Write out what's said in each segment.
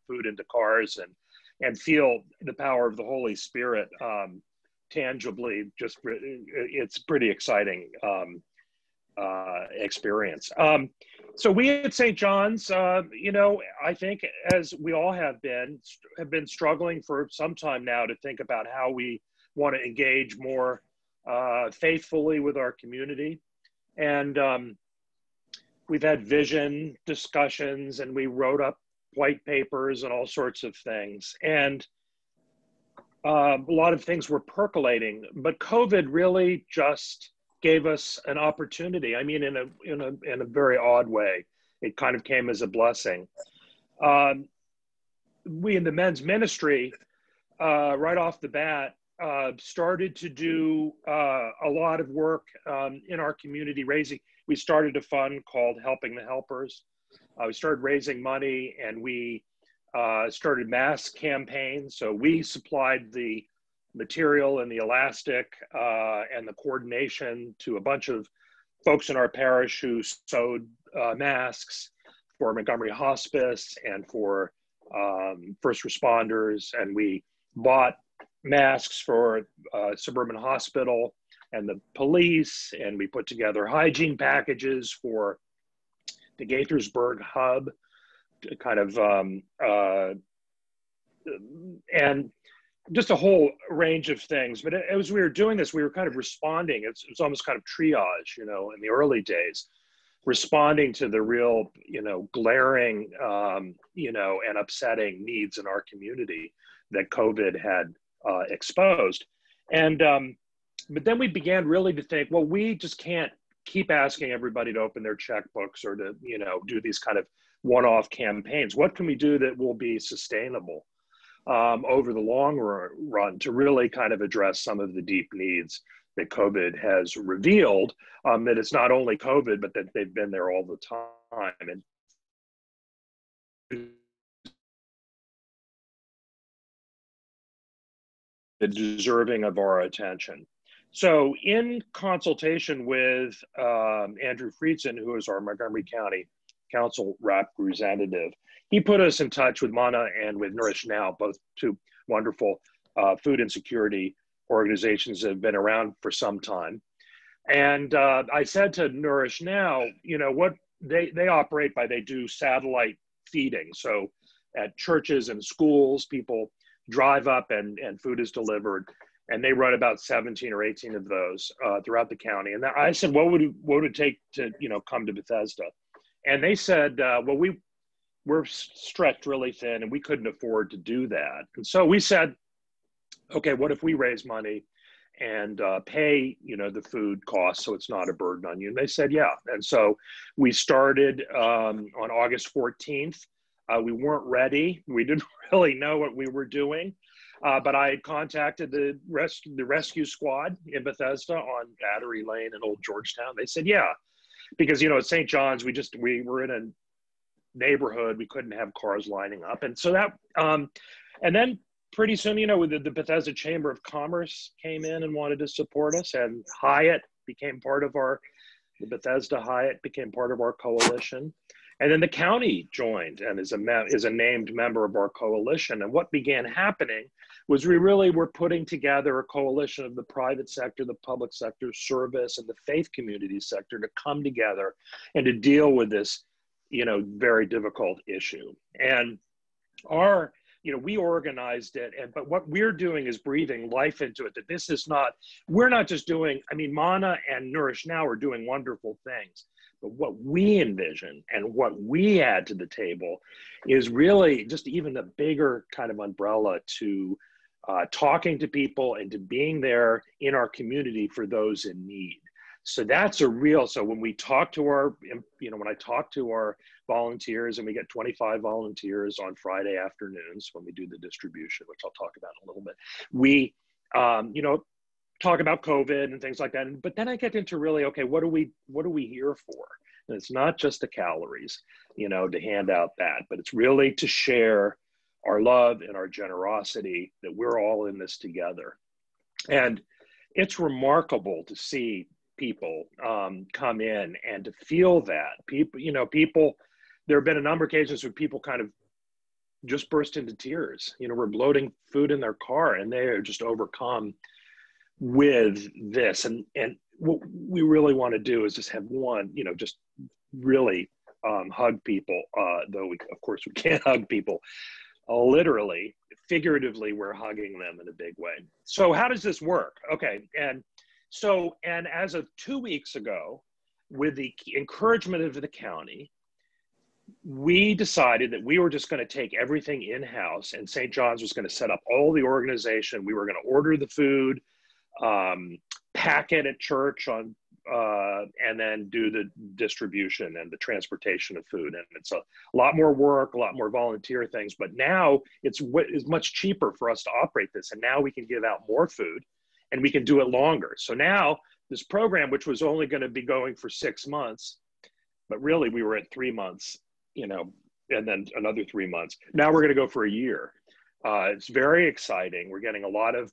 food into cars and feel the power of the Holy Spirit tangibly. Just it's pretty exciting experience. So we at St. John's, you know, I think as we all have been struggling for some time now to think about how we want to engage more faithfully with our community. And we've had vision discussions, and we wrote up white papers and all sorts of things. And a lot of things were percolating, but COVID really just gave us an opportunity. I mean, in a very odd way. It kind of came as a blessing. We in the men's ministry, right off the bat, started to do a lot of work in our community raising. We started a fund called Helping the Helpers. We started raising money, and we started mass campaigns. So we supplied the material and the elastic and the coordination to a bunch of folks in our parish who sewed masks for Montgomery Hospice and for first responders. And we bought masks for Suburban Hospital and the police, and we put together hygiene packages for the Gaithersburg hub, kind of, and just a whole range of things. But as we were doing this, we were kind of responding. It's almost kind of triage, you know, in the early days, responding to the real, you know, glaring, you know, and upsetting needs in our community that COVID had exposed. And, but then we began really to think, well, we just can't keep asking everybody to open their checkbooks or to, you know, do these kind of one-off campaigns. What can we do that will be sustainable over the long run to really kind of address some of the deep needs that COVID has revealed, that it's not only COVID, but that they've been there all the time. And deserving of our attention. So in consultation with Andrew Friedson, who is our Montgomery County Council representative, he put us in touch with Mana and with Nourish Now, both two wonderful food insecurity organizations that have been around for some time. And I said to Nourish Now, you know, what they operate by, they do satellite feeding. So at churches and schools, people drive up and food is delivered. And they run about 17 or 18 of those throughout the county. And I said, what would it take to, you know, come to Bethesda? And they said, well, we're stretched really thin and we couldn't afford to do that. And so we said, okay, what if we raise money and pay, you know, the food costs so it's not a burden on you? And they said, yeah. And so we started on August 14th. We weren't ready. We didn't really know what we were doing. But I had contacted the rescue squad in Bethesda on Battery Lane in Old Georgetown. They said, yeah, because, you know, at St. John's, we were in a neighborhood, we couldn't have cars lining up. And so that, and then pretty soon, you know, the Bethesda Chamber of Commerce came in and wanted to support us, and Hyatt became part of the Bethesda Hyatt became part of our coalition. And then the county joined and is a named member of our coalition. And what began happening was we really were putting together a coalition of the private sector, the public sector, service, and the faith community sector to come together and to deal with this, you know, very difficult issue. And you know, we organized it, but what we're doing is breathing life into it, that this is not, we're not just doing, I mean, Mana and Nourish Now are doing wonderful things. But what we envision and what we add to the table is really just even a bigger kind of umbrella to talking to people and to being there in our community for those in need. So that's so when we talk to when I talk to our volunteers, and we get 25 volunteers on Friday afternoons when we do the distribution, which I'll talk about in a little bit, we, you know, talk about COVID and things like that. But then I get into really, okay, what are we here for? And it's not just the calories, you know, to hand out that, but it's really to share our love and our generosity, that we're all in this together. And it's remarkable to see people come in and to feel that. People, there have been a number of cases where people kind of just burst into tears. You know, we're loading food in their car and they are just overcome with this. And what we really want to do is just have one, you know, just really hug people, though we, of course, we can't hug people literally. Figuratively, we're hugging them in a big way. So how does this work? Okay, and as of 2 weeks ago, with the encouragement of the county, we decided that we were just going to take everything in-house, and St. John's was going to set up all the organization. We were going to order the food, pack it at church on, and then do the distribution and the transportation of food. And it's a lot more work, a lot more volunteer things, but now it's much cheaper for us to operate this. And now we can give out more food and we can do it longer. So now this program, which was only going to be going for 6 months, but really we were at 3 months, you know, and then another 3 months. Now we're going to go for a year. It's very exciting. We're getting a lot of,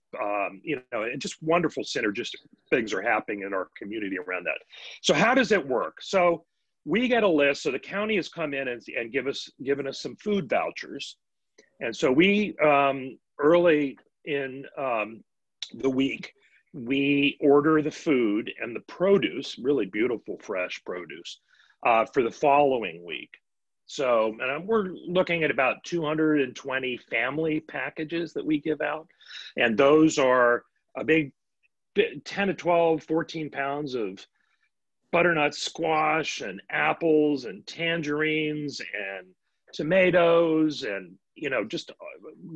you know, and just wonderful synergistic things are happening in our community around that. So how does it work? So we get a list. So the county has come in and given us some food vouchers. And so we, early in the week, we order the food and the produce, really beautiful, fresh produce, for the following week. So, and we're looking at about 220 family packages that we give out. And those are a big 10 to 12, 14 pounds of butternut squash and apples and tangerines and tomatoes and, you know, just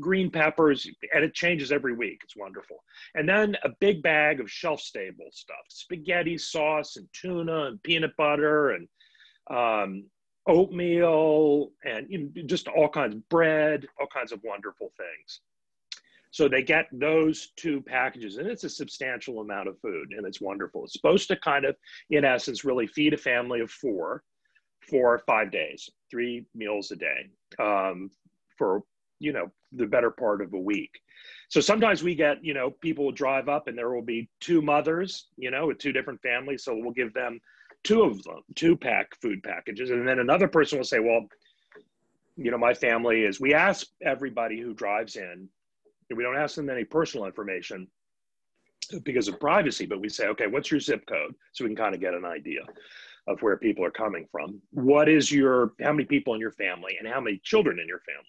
green peppers. And it changes every week. It's wonderful. And then a big bag of shelf stable stuff, spaghetti sauce and tuna and peanut butter and, oatmeal and, you know, just all kinds of bread, all kinds of wonderful things. So they get those 2 packages, and it's a substantial amount of food, and it's wonderful. It's supposed to kind of, in essence, really feed a family of 4 for 5 days, 3 meals a day, for, you know, the better part of a week. So sometimes we get, you know, people will drive up and there will be 2 mothers, you know, with 2 different families. So we'll give them 2 of them, 2-pack food packages. And then another person will say, well, you know, my family is, we ask everybody who drives in, we don't ask them any personal information because of privacy, but we say, okay, what's your zip code? So we can kind of get an idea of where people are coming from. How many people in your family and how many children in your family?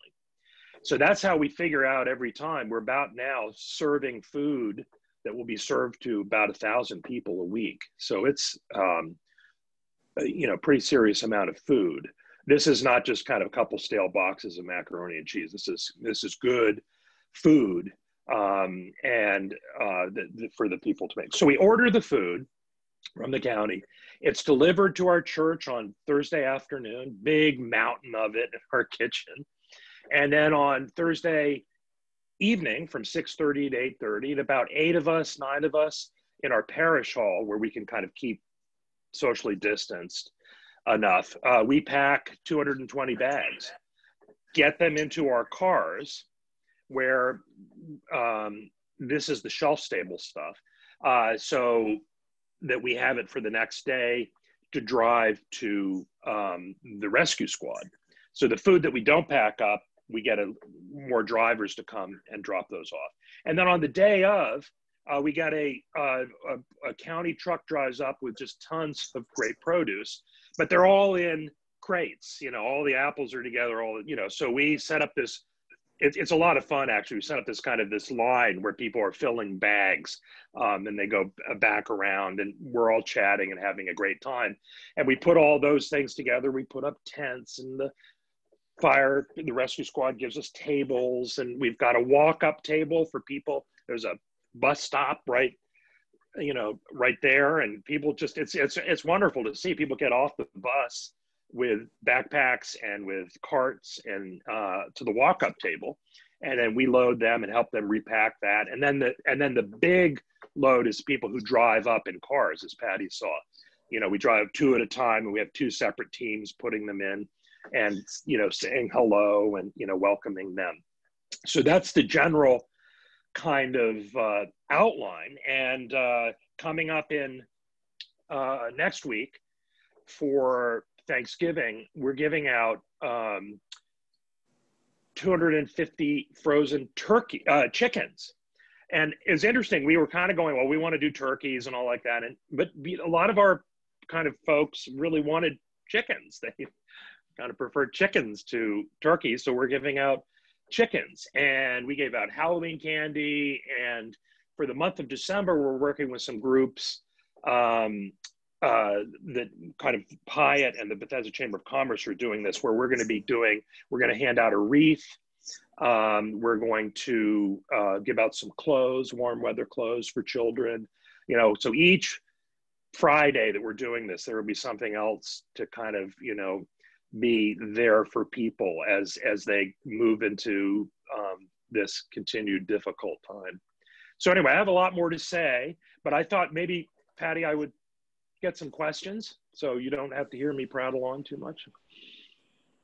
So that's how we figure out every time. We're about now serving food that will be served to about 1,000 people a week. So it's, you know, pretty serious amount of food. This is not just kind of a couple stale boxes of macaroni and cheese. This is good food, and for the people to make. So we order the food from the county. It's delivered to our church on Thursday afternoon, big mountain of it in our kitchen. And then on Thursday evening from 6:30 to 8:30, and about 8 of us, 9 of us in our parish hall where we can kind of keep socially distanced enough, we pack 220 bags, get them into our cars where this is the shelf stable stuff, so that we have it for the next day to drive to the rescue squad. So the food that we don't pack up, we get more drivers to come and drop those off. And then on the day of, we got a county truck drives up with just tons of great produce, but they're all in crates. You know, all the apples are together, you know, so we set up this, it's a lot of fun, actually. We set up this line where people are filling bags, and they go back around and we're all chatting and having a great time. And we put all those things together. We put up tents, and the rescue squad gives us tables, and we've got a walk-up table for people. There's a bus stop right there, and people just, it's wonderful to see people get off the bus with backpacks and with carts and to the walk-up table, and then we load them and help them repack that. And then the big load is people who drive up in cars, as Patty saw. You know, we drive 2 at a time, and we have 2 separate teams putting them in and, you know, saying hello and, you know, welcoming them. So that's the general kind of outline. And coming up in next week for Thanksgiving, we're giving out 250 frozen chickens. And it's interesting, we were kind of going, well, we want to do turkeys and all like that. But a lot of our kind of folks really wanted chickens. They kind of preferred chickens to turkeys. So we're giving out chickens, and we gave out Halloween candy. And for the month of December, we're working with some groups that kind of Hyatt and the Bethesda Chamber of Commerce are doing this, where we're going to hand out a wreath. We're going to give out some clothes, warm weather clothes for children. You know, so each Friday that we're doing this, there will be something else to kind of, you know, be there for people as they move into this continued difficult time. So anyway, I have a lot more to say, but I thought maybe, Patty, I would get some questions so you don't have to hear me prattle on too much.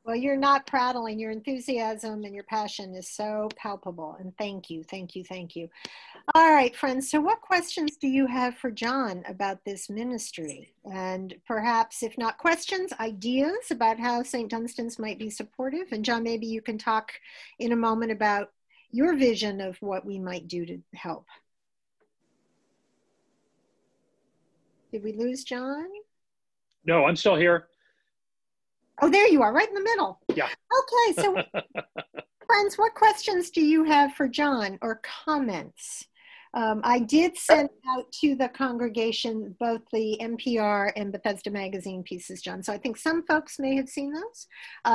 Well, you're not prattling. Your enthusiasm and your passion is so palpable. And thank you, thank you, thank you. All right, friends. So what questions do you have for John about this ministry? And perhaps, if not questions, ideas about how St. Dunstan's might be supportive? And John, maybe you can talk in a moment about your vision of what we might do to help. Did we lose John? No, I'm still here. Oh, there you are, right in the middle. Yeah. Okay, so friends, what questions do you have for John or comments? I did send out to the congregation both the NPR and Bethesda Magazine pieces, John. So I think some folks may have seen those,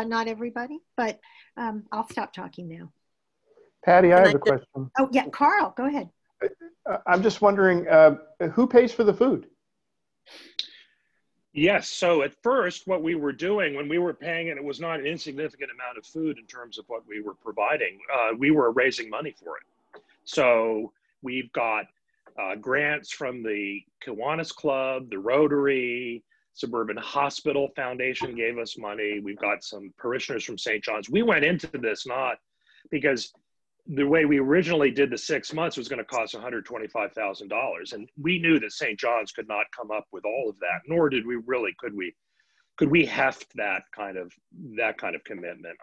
not everybody, but I'll stop talking now. Patty, I have a question. Oh, yeah, Carl, go ahead. I'm just wondering, who pays for the food? Yes. So at first, what we were doing when we were paying, and it was not an insignificant amount of food in terms of what we were providing, we were raising money for it. So we've got grants from the Kiwanis Club, the Rotary, Suburban Hospital Foundation gave us money. We've got some parishioners from St. John's. We went into this not because the way we originally did the 6 months was going to cost $125,000. And we knew that St. John's could not come up with all of that, nor did we really, could we heft that kind of commitment.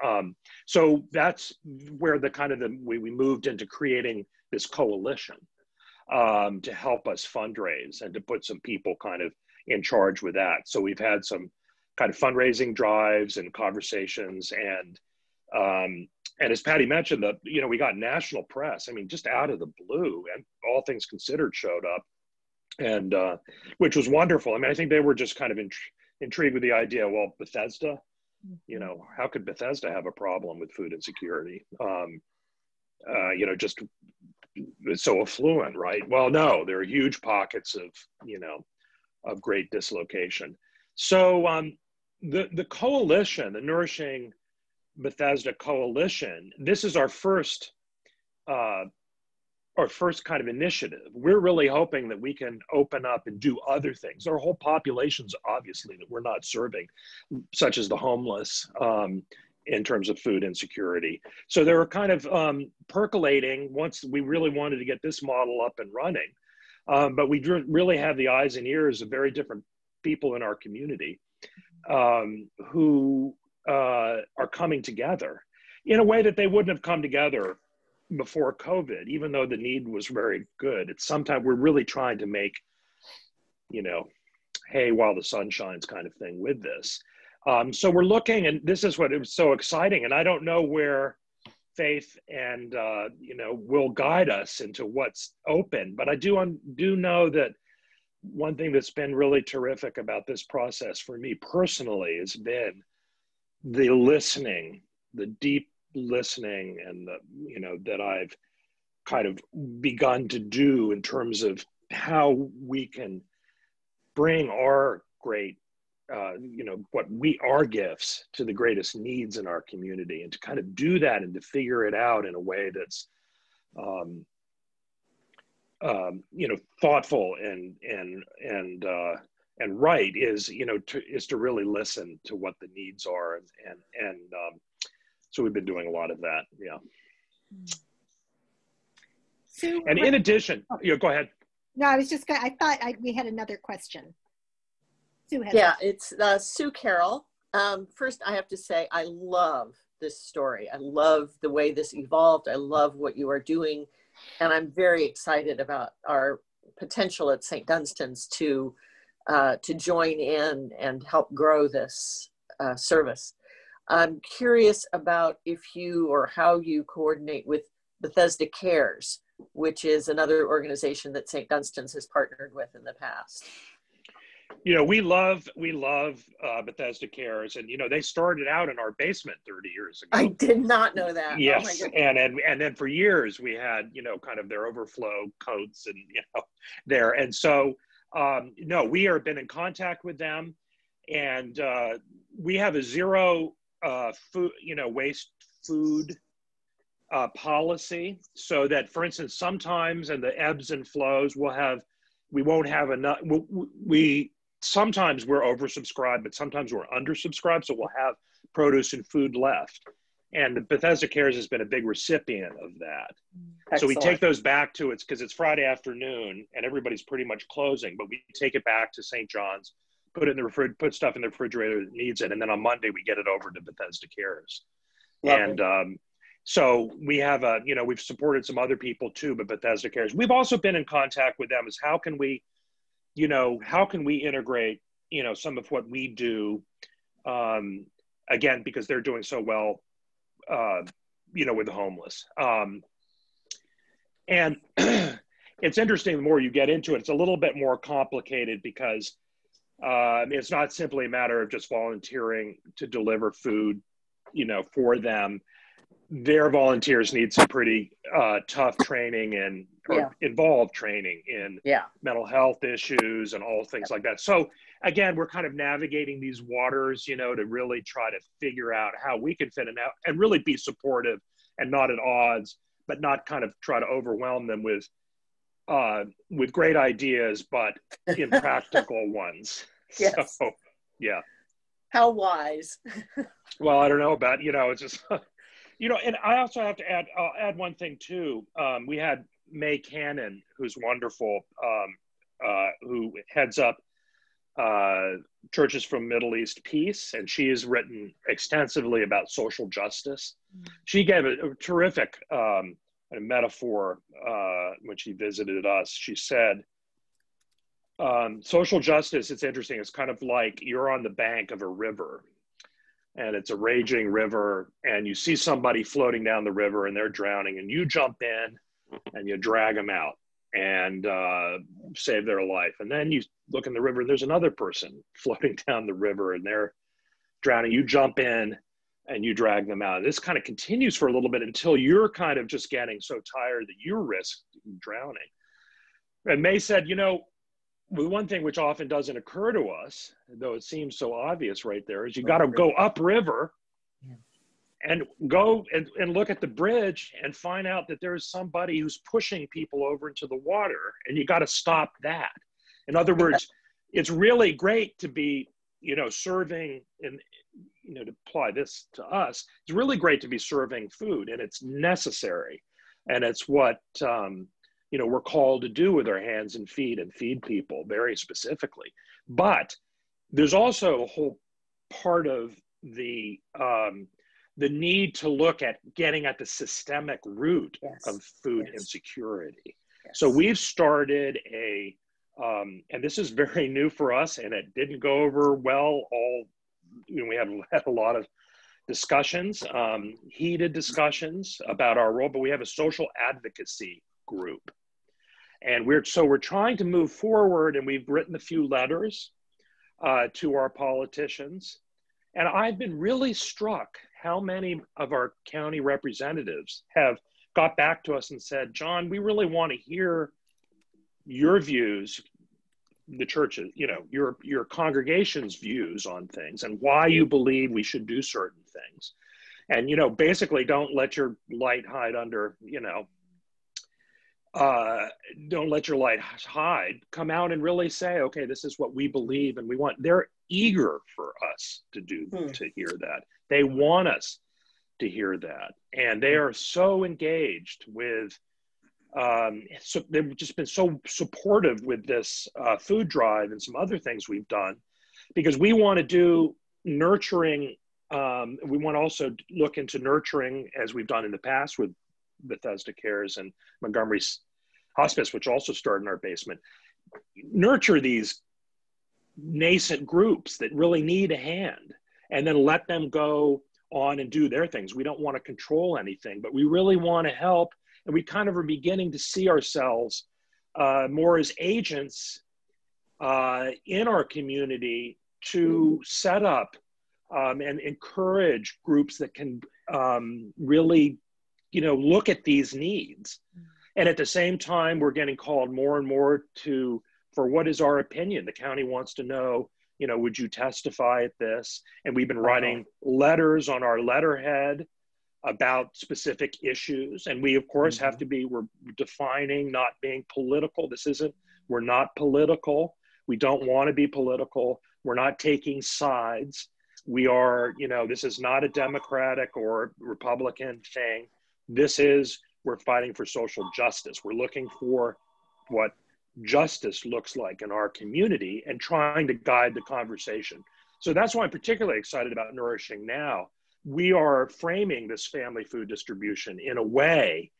So that's where we moved into creating this coalition to help us fundraise and to put some people kind of in charge with that. So we've had some kind of fundraising drives and conversations, and as Patty mentioned, we got national press. I mean, just out of the blue, and All Things Considered showed up, and which was wonderful. I mean, I think they were just kind of intrigued with the idea. Well, Bethesda, you know, how could Bethesda have a problem with food insecurity? Just it's so affluent, right? Well, no, there are huge pockets of great dislocation. So the coalition, the Nourishing Bethesda Coalition, this is our first kind of initiative. We're really hoping that we can open up and do other things. There are whole populations, obviously, that we're not serving, such as the homeless, in terms of food insecurity. So they were kind of percolating once we really wanted to get this model up and running. But we really have the eyes and ears of very different people in our community who are coming together in a way that they wouldn't have come together before COVID, even though the need was very good. It's sometimes we're really trying to make, hay while the sun shines kind of thing with this. So we're looking, and this is what it was so exciting. And I don't know where faith and, will guide us into what's open, but I do know that one thing that's been really terrific about this process for me personally has been the listening, the deep listening, and that I've kind of begun to do in terms of how we can bring our great, our gifts to the greatest needs in our community, and to kind of do that and to figure it out in a way that's, thoughtful and right is to really listen to what the needs are, and so we've been doing a lot of that. Yeah. Sue, and in addition, go ahead. No, I was just I thought we had another question. Sue has Yeah, it's Sue Carroll. First, I have to say I love this story. I love the way this evolved. I love what you are doing. And I'm very excited about our potential at St. Dunstan's to join in and help grow this service. I'm curious about if you or how you coordinate with Bethesda Cares, which is another organization that St. Dunstan's has partnered with in the past. You know, we love Bethesda Cares, and you know, they started out in our basement 30 years ago. I did not know that. Yes, oh and then for years we had, you know, kind of their overflow coats and, you know, there, and so no, we have been in contact with them, and we have a zero food, you know, waste food policy, so that, for instance, sometimes in the ebbs and flows we won't have enough. Sometimes we're oversubscribed, but sometimes we're undersubscribed, so we'll have produce and food left. And the Bethesda Cares has been a big recipient of that. Excellent. So we take those back to because it's Friday afternoon and everybody's pretty much closing, but we take it back to St. John's, put it in the put stuff in the refrigerator that needs it, and then on Monday we get it over to Bethesda Cares. Lovely. And so we have you know, we've supported some other people too, but Bethesda Cares. We've also been in contact with them as how can we integrate, you know, some of what we do, again, because they're doing so well, you know, with the homeless. And it's interesting, the more you get into it, it's a little bit more complicated because it's not simply a matter of just volunteering to deliver food, you know, for them. Their volunteers need some pretty tough training and involved training in mental health issues and all things like that. So again, we're kind of navigating these waters, you know, to really try to figure out how we can fit in out and really be supportive and not at odds, but not kind of try to overwhelm them with great ideas, but impractical ones. Yes. So, yeah. How wise. Well, I don't know about, you know, it's just, you know, and I also have to I'll add one thing too. We had May Cannon, who's wonderful, who heads up Churches from Middle East Peace, and she has written extensively about social justice. She gave a terrific metaphor when she visited us. She said, social justice, it's interesting, it's kind of like you're on the bank of a river, and it's a raging river, and you see somebody floating down the river and they're drowning, and you jump in and you drag them out and save their life. And then you look in the river and there's another person floating down the river and they're drowning. You jump in and you drag them out. This kind of continues for a little bit until you're kind of just getting so tired that you risk drowning. And May said, you know, one thing which often doesn't occur to us, though it seems so obvious right there, is you got to go upriver and go and look at the bridge and find out that there's somebody who's pushing people over into the water, and you got to stop that. In other words, it's really great to be, you know, serving, and, you know, to apply this to us, it's really great to be serving food, and it's necessary. And it's what, you know, we're called to do with our hands and feet and feed people very specifically. But there's also a whole part of the need to look at getting at the systemic root of food insecurity. So we've started and this is very new for us, and it didn't go over well. You know, we had a lot of discussions, heated discussions about our role, but we have a social advocacy group. And we're trying to move forward, and we've written a few letters to our politicians. And I've been really struck how many of our county representatives have got back to us and said, John, we really want to hear your views, the churches, you know, your congregation's views on things and why you believe we should do certain things. And, you know, basically don't let your light hide under, you know, don't let your light hide. Come out and really say, okay, this is what we believe and we want. They're eager for us to hear that. They want us to hear that. And they are so engaged with, so they've just been so supportive with this food drive and some other things we've done, because we want to do nurturing We want to also look into nurturing, as we've done in the past with Bethesda Cares and Montgomery's Hospice, which also started in our basement. Nurture these nascent groups that really need a hand, and then let them go on and do their things. We don't want to control anything, but we really want to help. And we kind of are beginning to see ourselves more as agents in our community to set up and encourage groups that can really, look at these needs. And at the same time, we're getting called more and more for what is our opinion. The county wants to know, would you testify at this? And we've been writing letters on our letterhead about specific issues. And we, of course, have to we're defining not being political. We're not political. We don't want to be political. We're not taking sides. We are, this is not a Democratic or Republican thing. We're fighting for social justice. We're looking for what justice looks like in our community and trying to guide the conversation. So that's why I'm particularly excited about Nourishing now. We are framing this family food distribution in a way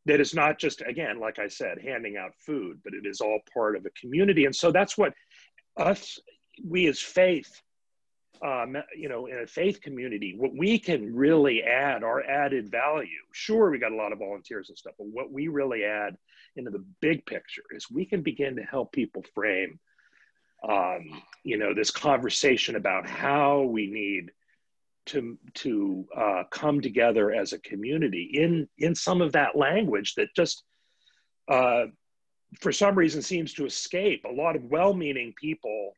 that is not just, again, like I said, handing out food, but it is all part of a community. And so that's what we as faith, in a faith community, what we can really add, our added value. Sure, we got a lot of volunteers and stuff, but what we really add into the big picture is we can begin to help people frame, this conversation about how we need to come together as a community in some of that language that just, for some reason, seems to escape a lot of well-meaning people,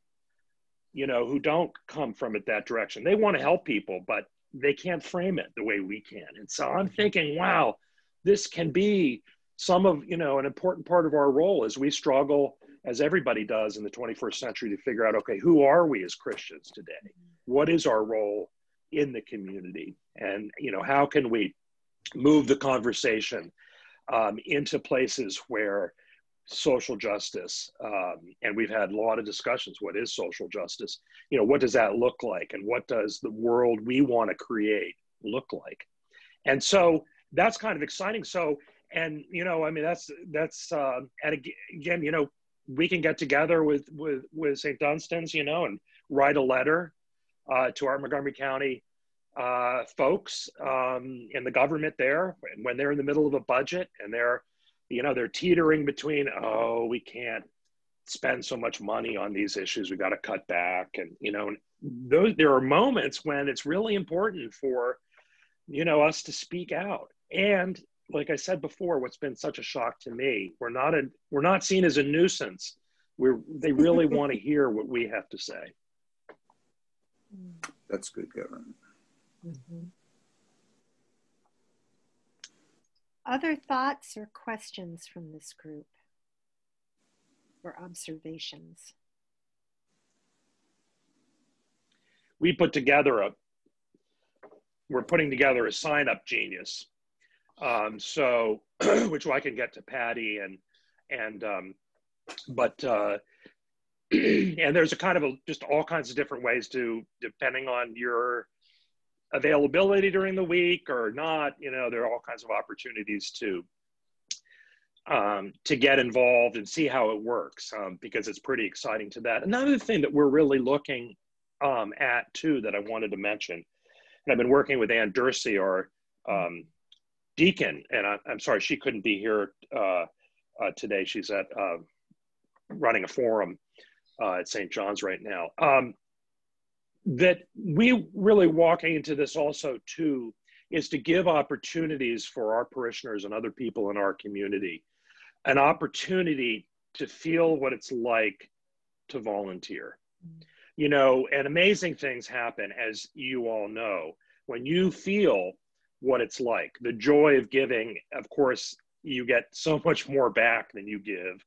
who don't come from it that direction. They want to help people, but they can't frame it the way we can. And so I'm thinking, wow, this can be some of, an important part of our role as we struggle, as everybody does in the 21st century, to figure out, okay, who are we as Christians today? What is our role in the community? And, how can we move the conversation into places where social justice, and we've had a lot of discussions. What is social justice? What does that look like? And what does the world we want to create look like? And so that's kind of exciting. So, and, that's, and again, we can get together with St. Dunstan's, and write a letter to our Montgomery County folks in the government there, when they're in the middle of a budget and they're teetering between, we can't spend so much money on these issues, we got to cut back. And, there are moments when it's really important for, us to speak out. And like I said before, what's been such a shock to me, we're not seen as a nuisance. They really want to hear what we have to say. That's good government. Mm-hmm. Other thoughts or questions from this group or observations? We're putting together a sign-up genius. So, which I can get to Patty and there's a kind of just all kinds of different ways depending on your availability during the week or not, there are all kinds of opportunities to get involved and see how it works, because it's pretty exciting to that. Another thing that we're really looking at too, that I wanted to mention, and I've been working with Ann Dursey, our deacon, and I'm sorry she couldn't be here today. She's at running a forum at St. John's right now. That we really walking into this also too is to give opportunities for our parishioners and other people in our community, an opportunity to feel what it's like to volunteer. And amazing things happen, as you all know, when you feel what it's like. The joy of giving, of course, you get so much more back than you give.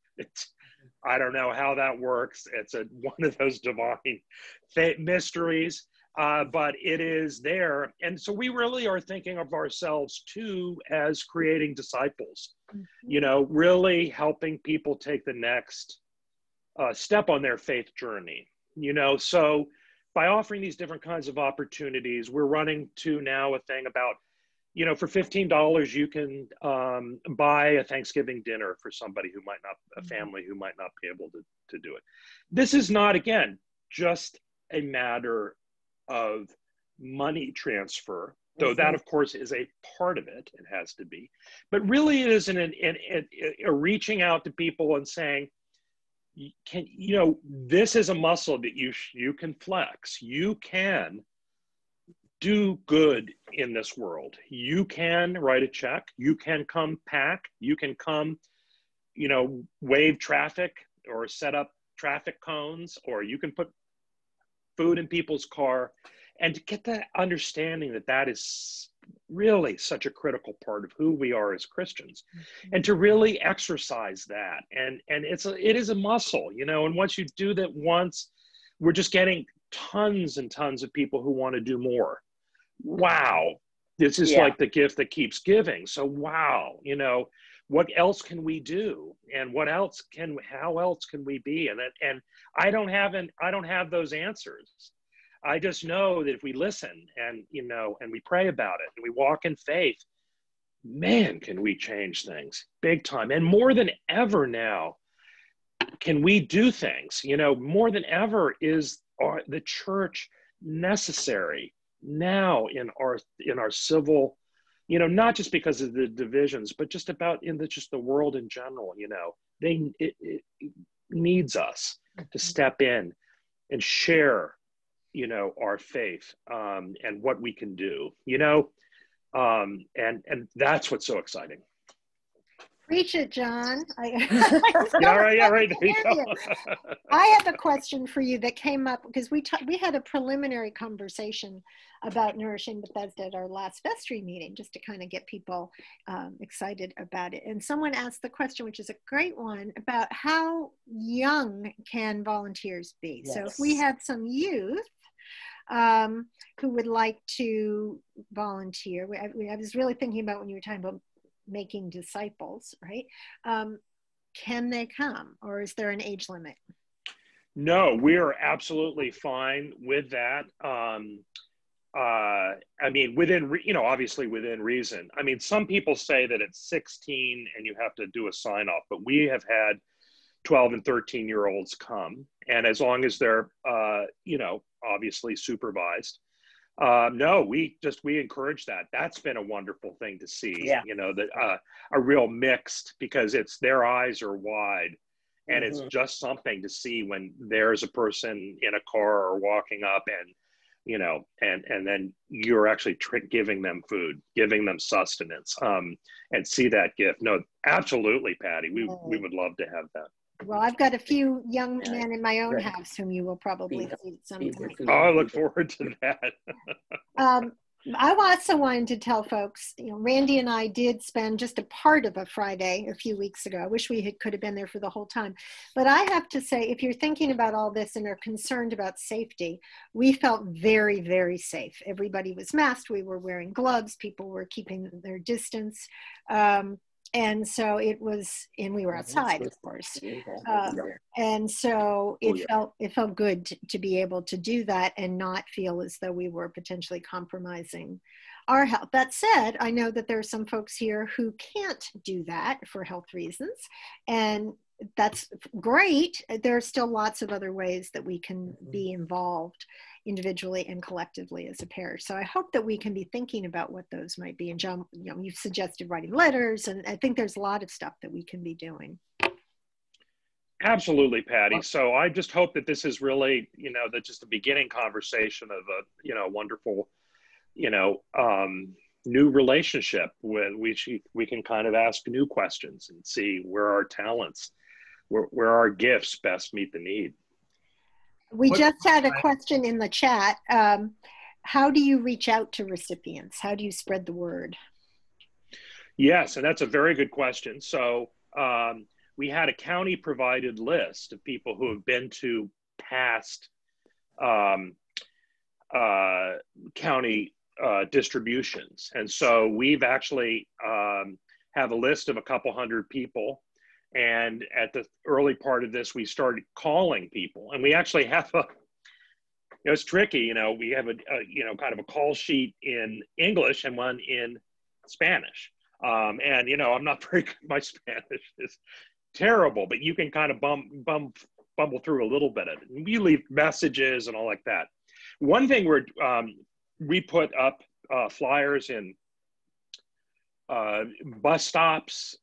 I don't know how that works. It's one of those divine mysteries, but it is there. And so we really are thinking of ourselves too as creating disciples, really helping people take the next step on their faith journey. So by offering these different kinds of opportunities, we're running to now a thing about, you know, for $15, you can buy a Thanksgiving dinner for somebody who might not, a family who might not be able to do it. This is not, again, just a matter of money transfer, though that, of course, is a part of it. It has to be. But really, it is a reaching out to people and saying, you know, this is a muscle that you can flex. You can do good in this world. You can write a check. You can come pack. You can come, you know, wave traffic or set up traffic cones, or you can put food in people's car, and to get that understanding that that is really such a critical part of who we are as Christians, and to really exercise that. And it is a muscle, you know, and once you do that once, we're just getting tons and tons of people who want to do more. Wow. This is like the gift that keeps giving. So, wow, you know, what else can we do? And how else can we be? And I don't have those answers. I just know that if we listen and, you know, and we pray about it and we walk in faith, man, can we change things big time. And more than ever now, can we do things, you know, more than ever is the church necessary now in our civil, you know, not just because of the divisions, but just about just the world in general. You know, it needs us to step in and share, you know, our faith and what we can do, you know, and that's what's so exciting. Preach it, John. Yeah, right. There you go. I have a question for you that came up because we had a preliminary conversation about Nourishing Bethesda at our last vestry meeting, just to kind of get people excited about it. And someone asked the question, which is a great one, about how young can volunteers be? Yes. So if we have some youth who would like to volunteer, I was really thinking about when you were talking about making disciples, right? Can they come, or is there an age limit? No, we are absolutely fine with that. I mean, obviously within reason. I mean, some people say that it's 16 and you have to do a sign off, but we have had 12 and 13-year-olds come, and as long as they're, you know, obviously supervised. No, we encourage that. That's been a wonderful thing to see, you know, that a real mixed, because their eyes are wide, and it's just something to see when there's a person in a car or walking up and, you know, and then you're actually giving them food, giving them sustenance, and see that gift. No, absolutely, Patty. We would love to have that. Well, I've got a few young men in my own house whom you will probably see sometime. Oh, I look forward to that. I also wanted to tell folks, you know, Randy and I did spend just a part of a Friday a few weeks ago. I wish we could have been there for the whole time. But I have to say, if you're thinking about all this and are concerned about safety, we felt very, very safe. Everybody was masked. We were wearing gloves. People were keeping their distance. And so it was, and we were outside, of course. And so it felt good to be able to do that and not feel as though we were potentially compromising our health. That said, I know that there are some folks here who can't do that for health reasons, and that's great. There are still lots of other ways that we can be involved individually and collectively as a parish. So I hope that we can be thinking about what those might be. And John, you know, you've suggested writing letters, and I think there's a lot of stuff that we can be doing. Absolutely, Patty. So I just hope that this is really, you know, that's just a beginning conversation of a, you know, wonderful, you know, new relationship with which we can kind of ask new questions and see where our talents, where our gifts best meet the need. We just had a question in the chat. How do you reach out to recipients? How do you spread the word? Yes, and that's a very good question. So we had a county provided list of people who have been to past county distributions. And so we've actually have a list of a couple hundred people. And at the early part of this, we started calling people, and we actually have it's tricky. We have a kind of a call sheet in English and one in Spanish. And I'm not very good. My Spanish is terrible, but you can kind of bumble through a little bit of it. And we leave messages and all like that. One thing we put up flyers in bus stops,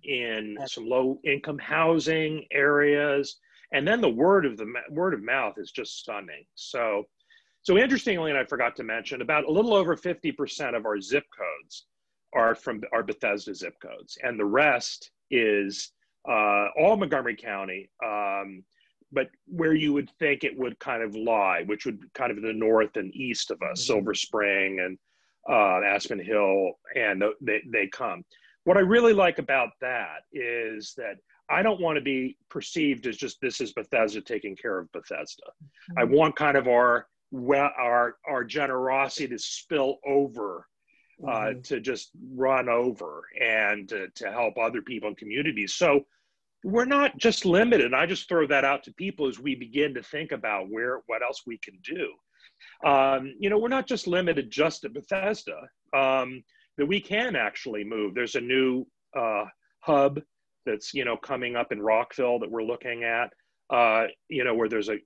in some low-income housing areas, and then the word of mouth is just stunning. So interestingly, and I forgot to mention, about a little over 50% of our zip codes are from our Bethesda zip codes, and the rest is all Montgomery County, but where you would think it would kind of lie, which would kind of the north and east of us, Silver Spring and Aspen Hill, and they come. What I really like about that is that I don't want to be perceived as just, this is Bethesda taking care of Bethesda. I want kind of our generosity to spill over, to just run over and to help other people and communities. So we're not just limited. I just throw that out to people as we begin to think about what else we can do. We're not just limited just to Bethesda, that we can actually move. There's a new hub that's, coming up in Rockville that we're looking at, where there's a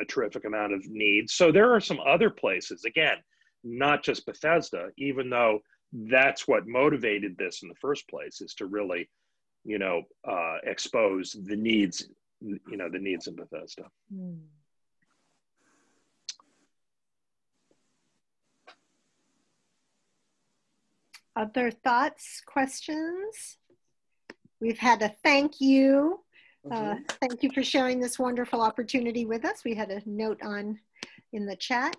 terrific amount of need. So there are some other places, again, not just Bethesda, even though that's what motivated this in the first place, is to really, expose the needs, the needs in Bethesda. Other thoughts, questions? We've had a thank you. Thank you for sharing this wonderful opportunity with us. We had a note in the chat.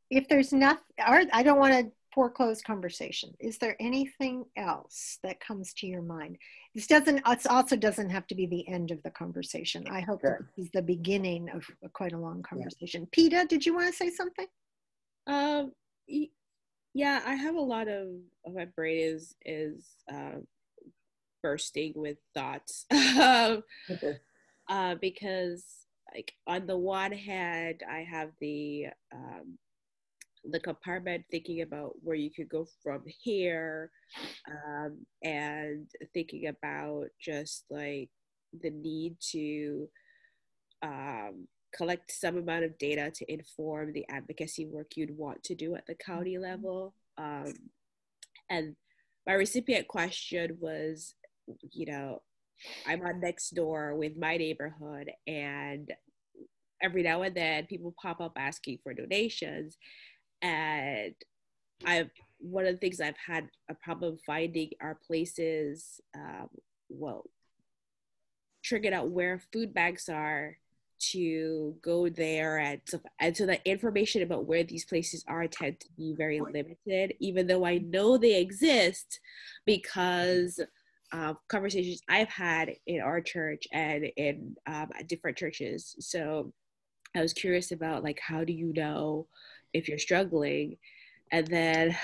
If there's nothing, I don't want to foreclose conversation. Is there anything else that comes to your mind? It also doesn't have to be the end of the conversation. I hope that this is the beginning of quite a long conversation. Yeah. Peta, did you want to say something? Yeah, I have a lot of my brain is bursting with thoughts. Because like on the one hand, I have the compartment thinking about where you could go from here, and thinking about just like the need to collect some amount of data to inform the advocacy work you'd want to do at the county level. And my recipient question was, I'm on Nextdoor with my neighborhood, and every now and then people pop up asking for donations. And one of the things I've had a problem finding are places, figuring out where food banks are, to go there, and so the information about where these places are tend to be very limited, even though I know they exist because conversations I've had in our church and in different churches. So I was curious about, like, how do you know if you're struggling? And then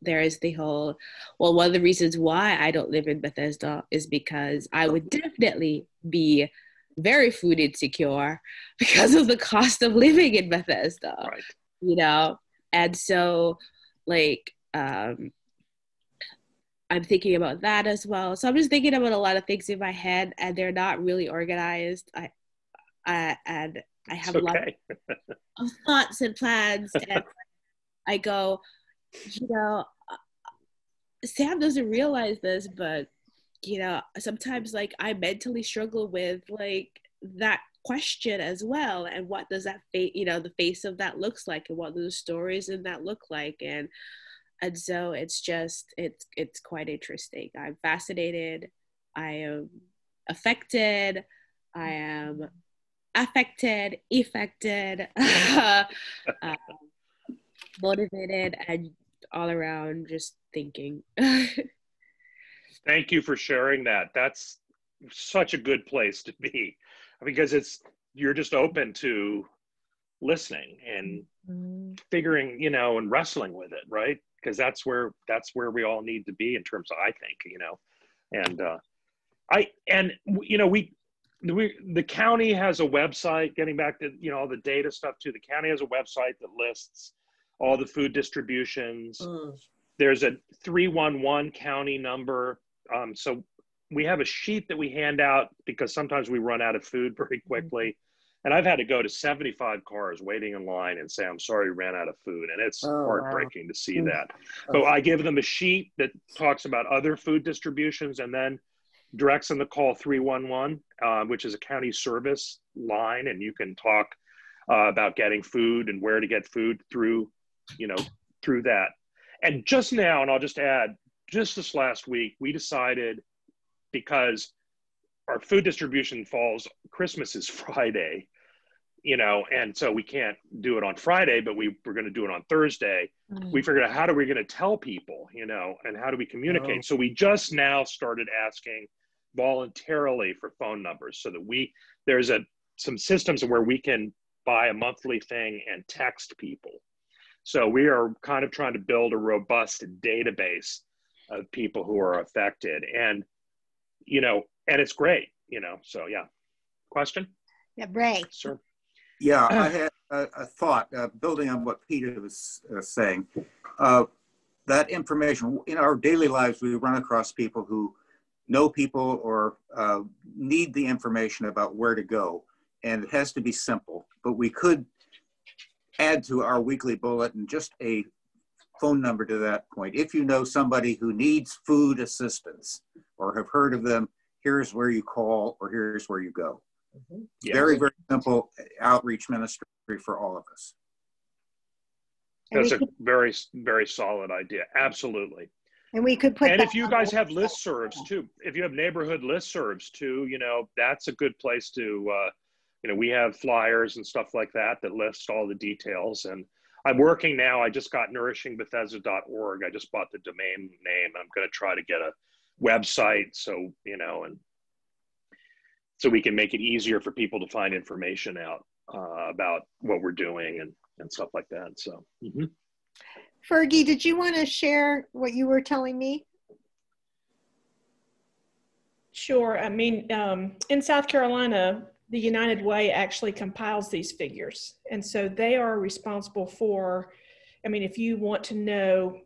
there is the whole, well, one of the reasons why I don't live in Bethesda is because I would definitely be very food insecure because of the cost of living in Bethesda, right. And so like I'm thinking about that as well. So I'm just thinking about a lot of things in my head, and they're not really organized. I have a lot of thoughts and plans, and I go, Sam doesn't realize this, but sometimes like I mentally struggle with like that question as well. And what does that the face of that looks like, and what do the stories in that look like? And so it's quite interesting. I'm fascinated. I am affected. I am affected, motivated, and all around just thinking. Thank you for sharing that. That's such a good place to be, because you're just open to listening and figuring, and wrestling with it, right? Because that's where we all need to be in terms of, I think, and the county has a website, getting back to, you know, all the data stuff too. The county has a website that lists all the food distributions. There's a 311 county number. So we have a sheet that we hand out because sometimes we run out of food very quickly. And I've had to go to 75 cars waiting in line and say, I'm sorry, we ran out of food. And it's heartbreaking to see that. But I give them a sheet that talks about other food distributions and then directs them to call 311, which is a county service line. And you can talk about getting food and where to get food through, you know, through that. And just now, and I'll just add, just this last week, we decided, because our food distribution falls, Christmas is Friday, you know, and so we can't do it on Friday, but we're going to do it on Thursday. We figured out, how are we going to tell people, you know, and how do we communicate? So we just now started asking voluntarily for phone numbers, so that there's some systems where we can buy a monthly thing and text people. So we are kind of trying to build a robust database of people who are affected, and, you know, and it's great, you know, so yeah. Question? Yeah, Ray. Sure. Yeah, I had a thought, building on what Peter was saying. That information, in our daily lives, we run across people who know people or need the information about where to go, and it has to be simple, but we could add to our weekly bulletin just a phone number to that point. If you know somebody who needs food assistance or have heard of them, here's where you call or here's where you go. Yes. Very, very simple outreach ministry for all of us. That's a very, very solid idea. Absolutely. And we could put and that if you guys have listservs too, if you have neighborhood listservs too, you know, that's a good place to, you know, we have flyers and stuff like that that list all the details. And I'm working now, I just got nourishingbethesda.org. I just bought the domain name. I'm going to try to get a website, so, you know, and so we can make it easier for people to find information out about what we're doing and stuff like that. So, Fergie, did you want to share what you were telling me? Sure. I mean, in South Carolina, the United Way actually compiles these figures. And so they are responsible for, I mean, if you want to know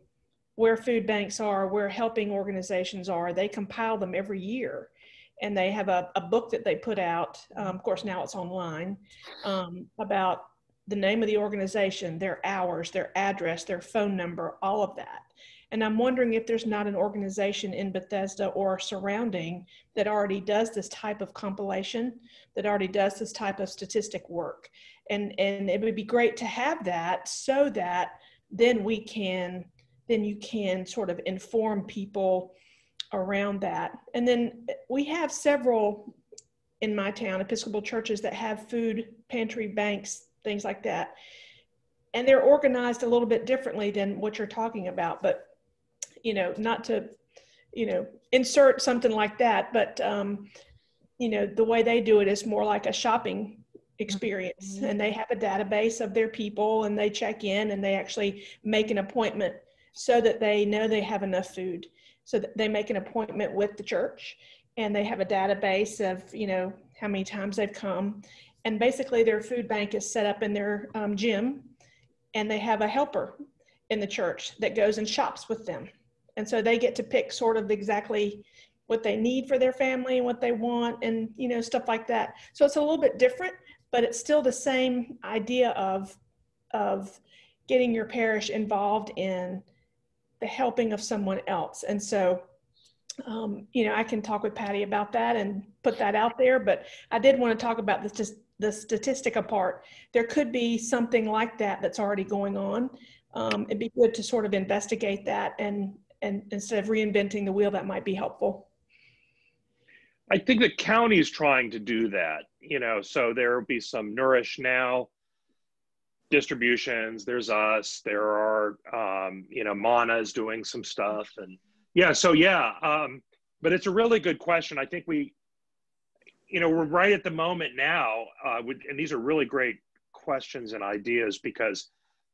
where food banks are, where helping organizations are, they compile them every year. And they have a book that they put out, of course now it's online, about the name of the organization, their hours, their address, their phone number, all of that. And I'm wondering if there's not an organization in Bethesda or surrounding that already does this type of compilation, that already does this type of statistic work. And it would be great to have that, so that then you can sort of inform people around that. And then we have several in my town, Episcopal churches, that have food pantry banks, things like that. And they're organized a little bit differently than what you're talking about, but, you know, not to, you know, insert something like that, but, you know, the way they do it is more like a shopping experience. And they have a database of their people, and they check in and they actually make an appointment so that they know they have enough food. So that they make an appointment with the church, and they have a database of, you know, how many times they've come. And basically their food bank is set up in their gym, and they have a helper in the church that goes and shops with them. And so they get to pick sort of exactly what they need for their family and what they want, and, you know, stuff like that. So it's a little bit different, but it's still the same idea of getting your parish involved in the helping of someone else. And so, you know, I can talk with Patty about that and put that out there, but I did want to talk about the statistic part. There could be something like that that's already going on. It'd be good to sort of investigate that, and instead of reinventing the wheel, that might be helpful. I think the county is trying to do that, you know, so there will be some Nourish Now distributions. There's us, there are, you know, Mana is doing some stuff, and yeah, so yeah, but it's a really good question. I think we, you know, we're right at the moment now, and these are really great questions and ideas, because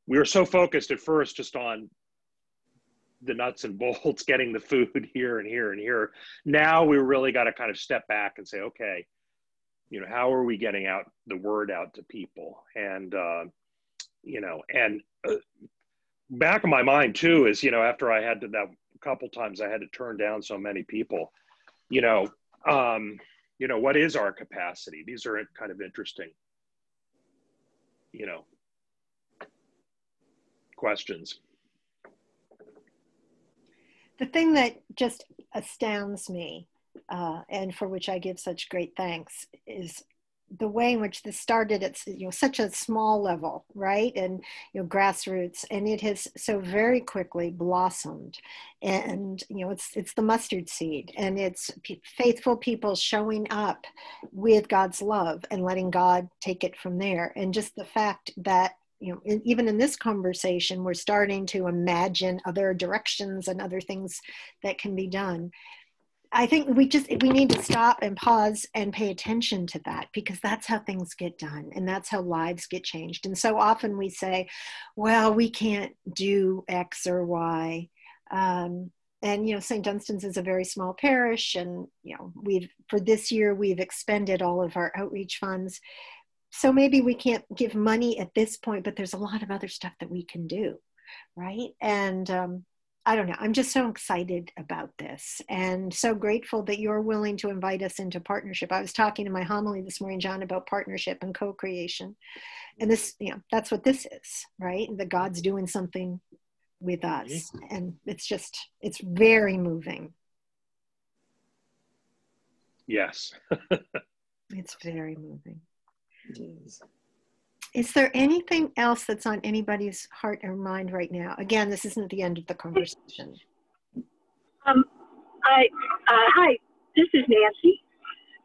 we were so focused at first just on the nuts and bolts, getting the food here and here and here. Now we really got to kind of step back and say, okay, You know, how are we getting out the word out to people? And, you know, and back in my mind too is, you know, after I had to, that couple times I had to turn down so many people, you know, what is our capacity? These are kind of interesting, you know, questions. The thing that just astounds me, and for which I give such great thanks, is the way in which this started at, you know, such a small level, right? And, you know, grassroots, and it has so very quickly blossomed. And, you know, it's the mustard seed, and it's faithful people showing up with God's love and letting God take it from there. And just the fact that, you know, even in this conversation, we're starting to imagine other directions and other things that can be done. I think we need to stop and pause and pay attention to that, because that's how things get done, and that's how lives get changed. And so often we say, well, we can't do X or Y. And, you know, St. Dunstan's is a very small parish, and, you know, for this year, we've expended all of our outreach funds. So maybe we can't give money at this point, but there's a lot of other stuff that we can do, right? And I don't know, I'm just so excited about this and so grateful that you're willing to invite us into partnership. I was talking in my homily this morning, John, about partnership and co-creation. And this, you know, that's what this is, right? That God's doing something with us. And it's very moving. Yes. It's very moving. Is there anything else that's on anybody's heart or mind right now? Again, this isn't the end of the conversation. Hi, this is Nancy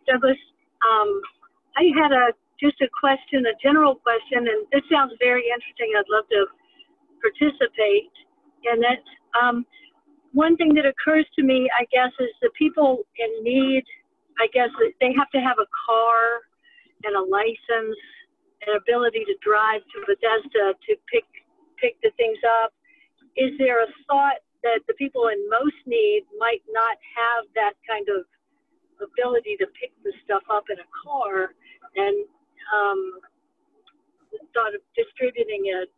Douglas. I had just a question, a general question, and this sounds very interesting. I'd love to participate. And that one thing that occurs to me, I guess, is the people in need. I guess they have to have a car and a license, an ability to drive to Bethesda to pick the things up. Is there a thought that the people in most need might not have that kind of ability to pick the stuff up in a car, and thought of distributing it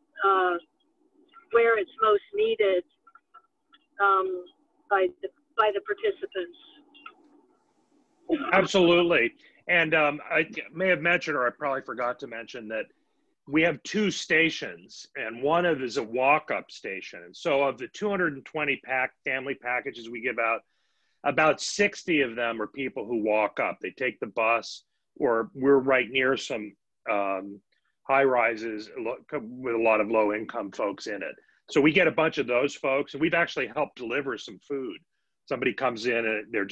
where it's most needed by the participants? Absolutely. And I may have mentioned, or I probably forgot to mention, that we have 2 stations, and one of is a walk-up station. And so of the 220 family packages we give out, about 60 of them are people who walk up. They take the bus, or we're right near some high rises with a lot of low income folks in it. So we get a bunch of those folks, and we've actually helped deliver some food. Somebody comes in and they're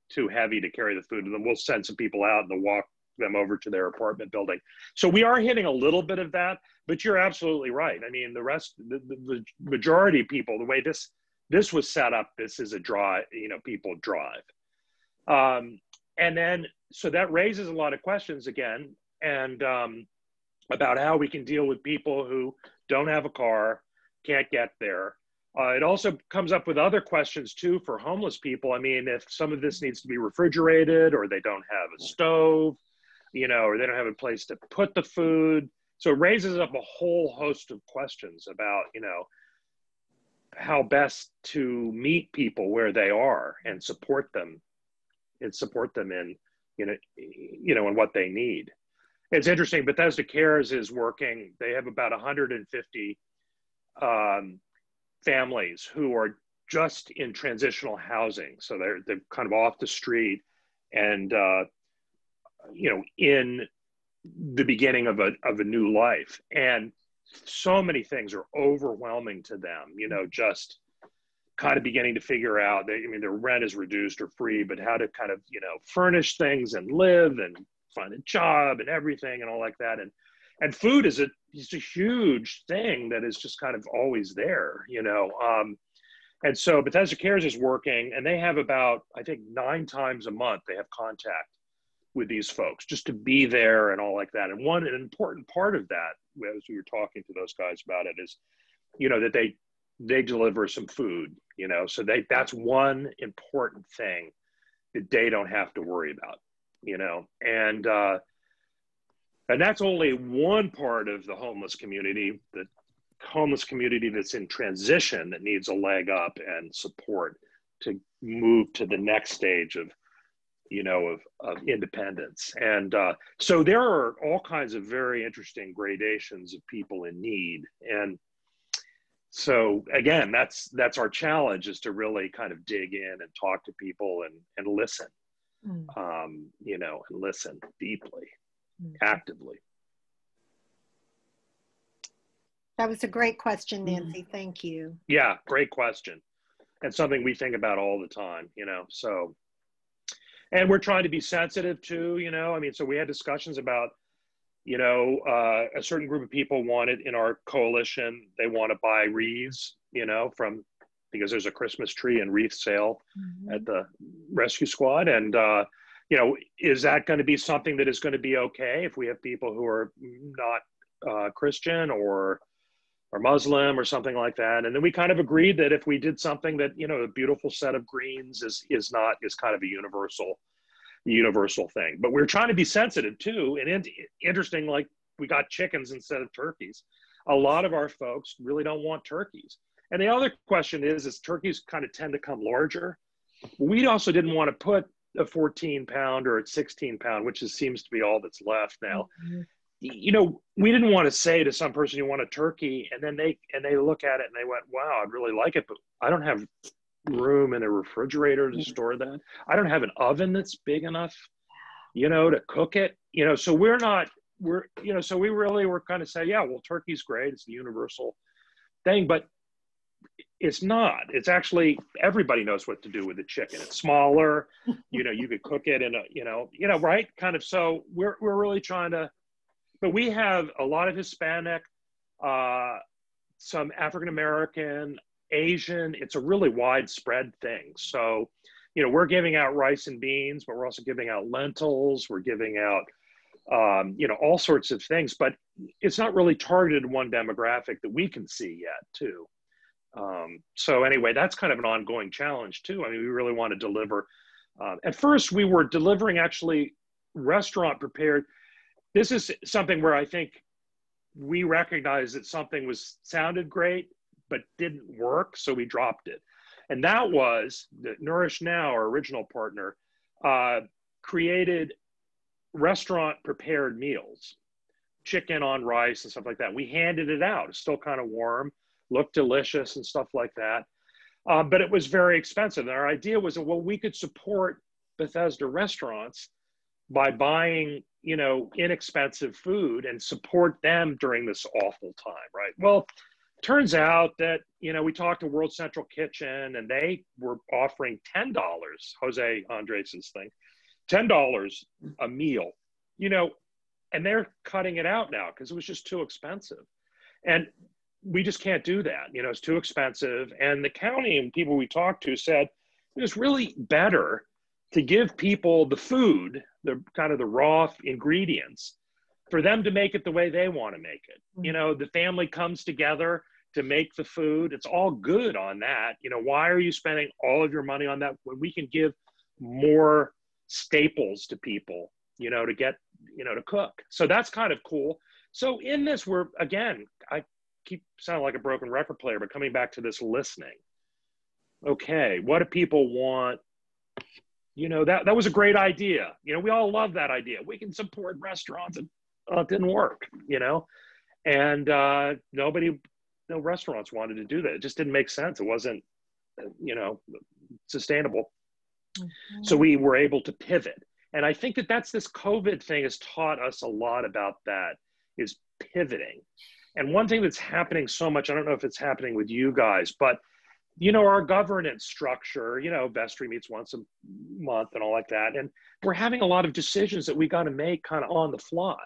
too heavy to carry the food, and then we'll send some people out and they'll walk them over to their apartment building. So we are hitting a little bit of that, but you're absolutely right. I mean, the rest, the majority of people, the way this was set up, this is a drive, you know, people drive. And then, so that raises a lot of questions again, and about how we can deal with people who don't have a car, can't get there. It also comes up with other questions too for homeless people. I mean, if some of this needs to be refrigerated, or they don't have a stove, you know, or they don't have a place to put the food. So it raises up a whole host of questions about, you know, how best to meet people where they are and support them in, in what they need. It's interesting, Bethesda Cares is working, they have about 150 families who are just in transitional housing. So they're kind of off the street and, in the beginning of a new life. And so many things are overwhelming to them, you know, just kind of beginning to figure out, their rent is reduced or free, but how to kind of, you know, furnish things and live and find a job and everything and all like that. And food is a huge thing that is just kind of always there, you know. And so Bethesda Cares is working, and they have about, I think, 9 times a month, they have contact with these folks just to be there and all like that. And an important part of that, as we were talking to those guys about it, is, you know, that they deliver some food, you know, so that's one important thing that they don't have to worry about, you know, and that's only one part of the homeless community, the homeless community that's in transition that needs a leg up and support to move to the next stage of, you know, of independence. And so there are all kinds of very interesting gradations of people in need. And so again, that's our challenge, is to really kind of dig in and talk to people and listen, you know, and listen deeply, actively. That was a great question, Nancy. Thank you. Yeah, great question. And something we think about all the time, you know, so. And we're trying to be sensitive to, you know, I mean, so we had discussions about, you know, a certain group of people wanted in our coalition, they want to buy wreaths, you know, because there's a Christmas tree and wreath sale at the rescue squad. And, you know, is that going to be something that is going to be okay if we have people who are not Christian or Muslim or something like that? And then we kind of agreed that if we did something that, you know, a beautiful set of greens is kind of a universal thing. But we're trying to be sensitive too. And interesting, like we got chickens instead of turkeys. A lot of our folks really don't want turkeys. And the other question is turkeys kind of tend to come larger. We also didn't want to put a 14-pound or a 16-pound, which seems to be all that's left now. You know, we didn't want to say to some person, you want a turkey, and then they look at it and they went, wow, I'd really like it, but I don't have room in a refrigerator to store that. I don't have an oven that's big enough, you know, to cook it, you know. So so we really were kind of saying, yeah, well, turkey's great, it's a universal thing, but it's not. It's actually, everybody knows what to do with the chicken. It's smaller, you know, you could cook it in a, you know, right, kind of. So we're really trying to. But we have a lot of Hispanic, some African-American, Asian. It's a really widespread thing. So, you know, we're giving out rice and beans, but we're also giving out lentils. We're giving out, you know, all sorts of things. But it's not really targeted one demographic that we can see yet, too. So anyway, that's kind of an ongoing challenge, too. I mean, we really want to deliver. At first, we were delivering actually restaurant prepared. This is something where I think we recognized that something sounded great, but didn't work, so we dropped it. And that was that Nourish Now, our original partner, created restaurant prepared meals, chicken on rice and stuff like that. We handed it out. It's still kind of warm, looked delicious and stuff like that. But it was very expensive. And our idea was that, well, we could support Bethesda restaurants by buying, you know, inexpensive food and support them during this awful time, right? Well, turns out that, you know, we talked to World Central Kitchen and they were offering $10, Jose Andres' thing, $10 a meal, you know, and they're cutting it out now because it was just too expensive. And we just can't do that. You know, it's too expensive. And the county and people we talked to said, it's really better to give people the food, the kind of the raw ingredients, for them to make it the way they want to make it. You know, the family comes together to make the food. It's all good on that. You know, why are you spending all of your money on that when we can give more staples to people, you know, to get, you know, to cook? So that's kind of cool. So in this, we're, again, I keep sounding like a broken record player, but coming back to this listening. Okay, what do people want? You know, that was a great idea. You know, we all love that idea. We can support restaurants, and it didn't work, you know, and no restaurants wanted to do that. It just didn't make sense. It wasn't, you know, sustainable. So we were able to pivot. And I think that's this COVID thing has taught us a lot about that, is pivoting. And one thing that's happening so much, I don't know if it's happening with you guys, but you know, our governance structure, you know, vestry meets once a month and all like that. And we're having a lot of decisions that we got to make kind of on the fly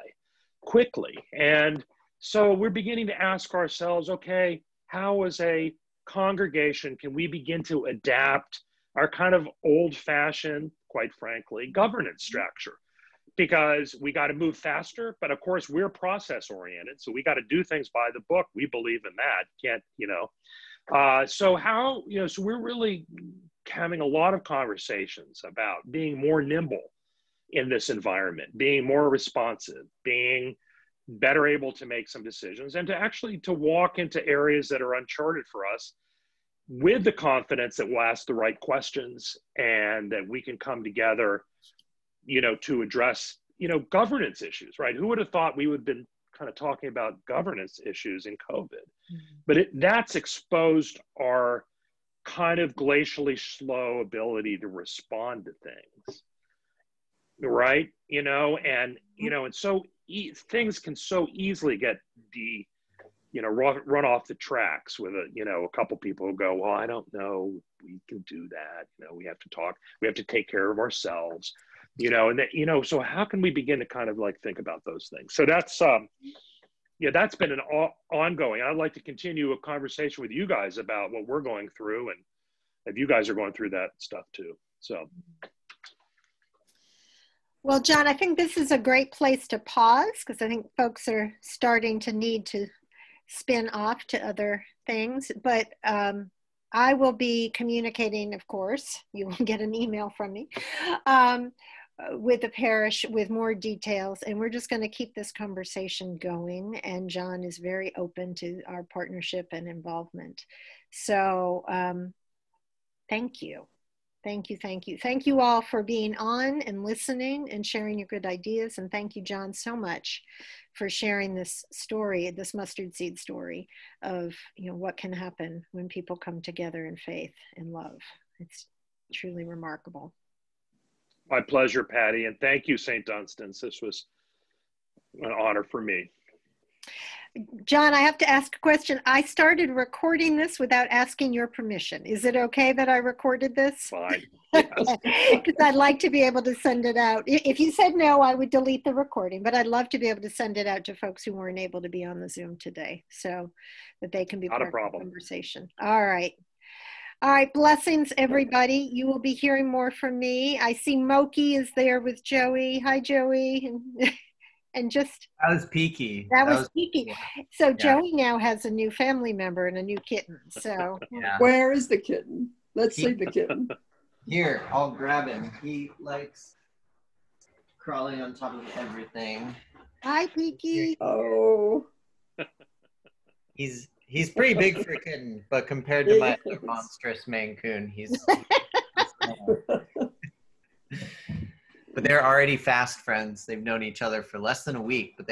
quickly. And so we're beginning to ask ourselves, okay, how as a congregation can we begin to adapt our kind of old fashioned, quite frankly, governance structure? Because we got to move faster, but of course we're process oriented. So we got to do things by the book. We believe in that. Can't, you know, so how, you know, so we're really having a lot of conversations about being more nimble in this environment, being more responsive, being better able to make some decisions, and to actually to walk into areas that are uncharted for us with the confidence that we'll ask the right questions and that we can come together, you know, to address, you know, governance issues, right? Who would have thought we would have been kind of talking about governance issues in COVID? But that's exposed our kind of glacially slow ability to respond to things, right? You know, and so things can so easily get run off the tracks with a couple people who go, well, I don't know, we can do that. You know, we have to talk, we have to take care of ourselves, you know, and that, you know, so how can we begin to kind of like think about those things? So that's, that's been an ongoing. I'd like to continue a conversation with you guys about what we're going through, and if you guys are going through that stuff too. So. Well, John, I think this is a great place to pause, because I think folks are starting to need to spin off to other things. But I will be communicating, of course, you will get an email from me, with the parish with more details. And we're just going to keep this conversation going. And John is very open to our partnership and involvement. So thank you. Thank you, thank you. Thank you all for being on and listening and sharing your good ideas. And thank you, John, so much for sharing this story, this mustard seed story of, you know, what can happen when people come together in faith and love. It's truly remarkable. My pleasure, Patty. And thank you, St. Dunstan's. This was an honor for me. John, I have to ask a question. I started recording this without asking your permission. Is it okay that I recorded this? Fine. Yes. Because I'd like to be able to send it out. If you said no, I would delete the recording, but I'd love to be able to send it out to folks who weren't able to be on the Zoom today, so that they can be part of the conversation. All right. All right. Blessings, everybody. You will be hearing more from me. I see Moki is there with Joey. Hi, Joey. And just that was peaky. That was peaky. So Joey now has a new family member and a new kitten. So where is the kitten? Let's see the kitten. Here, I'll grab him. He likes crawling on top of everything. Hi, Peaky. Oh. He's pretty big for a kitten, but compared to my other monstrous Maine Coon, he's but they're already fast friends. They've known each other for less than a week, but